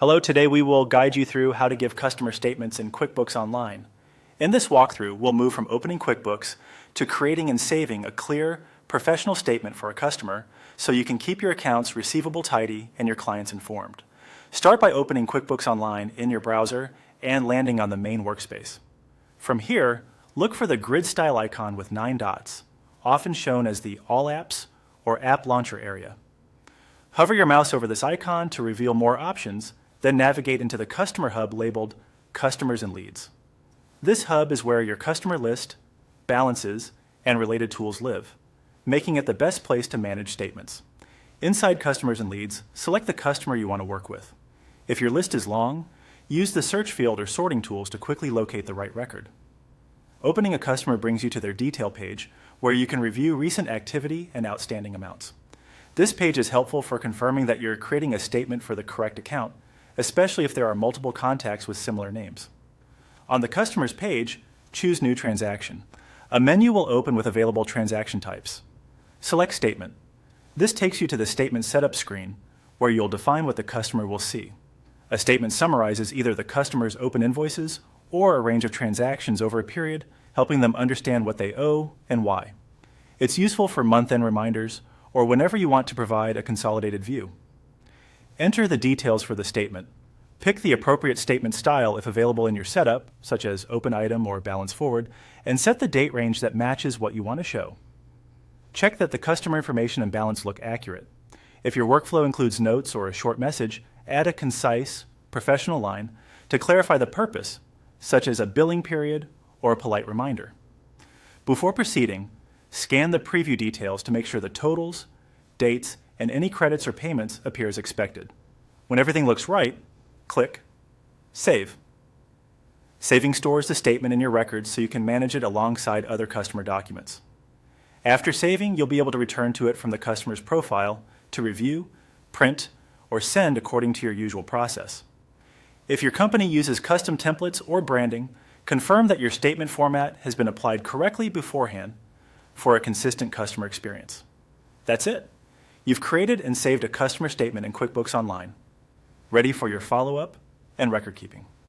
Hello, today we will guide you through how to give customer statements in QuickBooks Online. In this walkthrough, we'll move from opening QuickBooks to creating and saving a clear, professional statement for a customer so you can keep your accounts receivable tidy and your clients informed. Start by opening QuickBooks Online in your browser and landing on the main workspace. From here, look for the grid style icon with 9 dots, often shown as the All Apps or App Launcher area. Hover your mouse over this icon to reveal more options, then navigate into the Customer Hub labeled Customers and Leads. This hub is where your customer list, balances, and related tools live, making it the best place to manage statements. Inside Customers and Leads, select the customer you want to work with. If your list is long, use the search field or sorting tools to quickly locate the right record. Opening a customer brings you to their detail page, where you can review recent activity and outstanding amounts. This page is helpful for confirming that you're creating a statement for the correct account, especially if there are multiple contacts with similar names. On the Customers page, choose New Transaction. A menu will open with available transaction types. Select Statement. This takes you to the Statement Setup screen, where you'll define what the customer will see. A statement summarizes either the customer's open invoices or a range of transactions over a period, helping them understand what they owe and why. It's useful for month-end reminders or whenever you want to provide a consolidated view. Enter the details for the statement. Pick the appropriate statement style if available in your setup, such as open item or balance forward, and set the date range that matches what you want to show. Check that the customer information and balance look accurate. If your workflow includes notes or a short message, add a concise, professional line to clarify the purpose, such as a billing period or a polite reminder. Before proceeding, scan the preview details to make sure the totals, dates, and any credits or payments appear as expected. When everything looks right, click Save. Saving stores the statement in your records so you can manage it alongside other customer documents. After saving, you'll be able to return to it from the customer's profile to review, print, or send according to your usual process. If your company uses custom templates or branding, confirm that your statement format has been applied correctly beforehand for a consistent customer experience. That's it. You've created and saved a customer statement in QuickBooks Online, ready for your follow-up and record keeping.